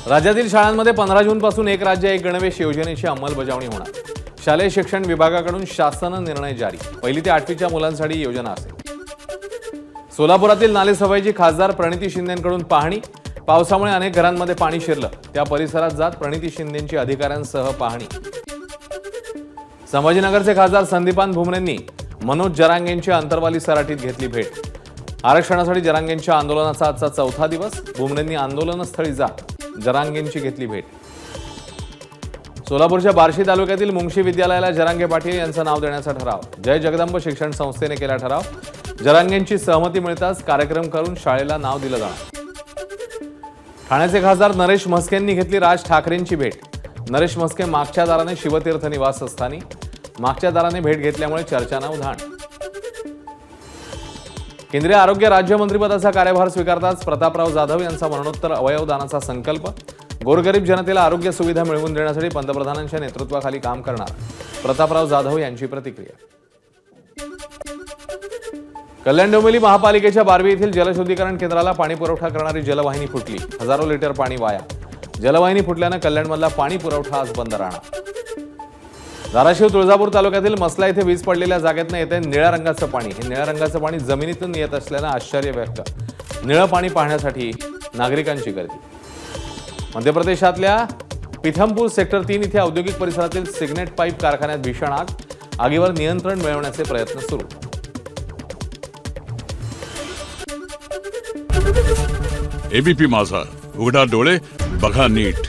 राज्यातील शाळांमध्ये 15 जूनपासून एक राज्य एक गणवेश योजनेची अंमलबजावणी होणार। शालेय शिक्षण विभागाकडून शासन निर्णय जारी। पहिली ते 8वीच्या मुलांसाठी योजना असेल। सोलापुरातील नालेसफाईची खासदार प्रणिती शिंदेंकडून पाहणी। पावसामुळे अनेक घरांमध्ये पाणी शिरलं, त्या परिसरात जात प्रणिती शिंदेंची अधिकाऱ्यांसह पाहणी। संभाजीनगरचे खासदार संदीपान भुमरेंनी मनोज जरांगेंची अंतरवाली सराटीत घेतली भेट। आरक्षणासाठी जरांगेंच्या आंदोलनाचा आजचा चौथा दिवस। भुमरेंनी आंदोलनस्थळी जात जरांगेंची घेतली भेट। सोलापूरच्या बार्शी तालुक्यातील मुंगशी विद्यालयाला जरांगे पाटील यांचं नाव देण्याचा ठराव। जय जगदंब शिक्षण संस्थेने केला ठराव। जरांगेंची सहमती मिळताच कार्यक्रम करून शाळेला नाव दिलं जाणार। ठाण्याचे खासदार नरेश म्हस्केंनी घेतली राज ठाकरेंची भेट। नरेश म्हस्के मागच्या दाराने शिवतीर्थ निवासस्थानी। मागच्या दाराने भेट घेतल्यामुळे चर्चांना उधाण। केंद्रीय आरोग्य राज्यमंत्रीपदाचा कार्यभार स्वीकारताच प्रतापराव जाधव यांचा मरणोत्तर अवयवदानाचा संकल्प। गोरगरीब जनतेला आरोग्य सुविधा मिळवून देण्यासाठी पंतप्रधानांच्या नेतृत्वाखाली काम करणार, प्रतापराव जाधव यांची प्रतिक्रिया। कल्याण डोंबिवली महापालिकेच्या बारवी येथील जलशुद्धीकरण केंद्राला पाणी पुरवठा करणारी जलवाहिनी फुटली। हजारो लिटर पाणी वाया। जलवाहिनी फुटल्याने कल्याणमधला पाणी पुरवठा आज बंद राहणार। धाराशिव तुळजापूर तालुक्यातील मसला येथे वीज पडलेल्या जागेतून येते निळ्या रंगाचं पाणी। हे निळ्या रंगाचं पाणी जमिनीतून येत असल्याने आश्चर्य व्यक्त। निळं पाणी पाहण्यासाठी नागरिकांची गर्दी। मध्य प्रदेशातल्या पिथमपूर सेक्टर 3 इथे औद्योगिक परिसरातील सिग्नेट पाईप कारखान्यात भीषण आग। आगीवर नियंत्रण मिळवण्याचे प्रयत्न सुरू। एबीपी माझा, उघडा डोळे बघा नीट।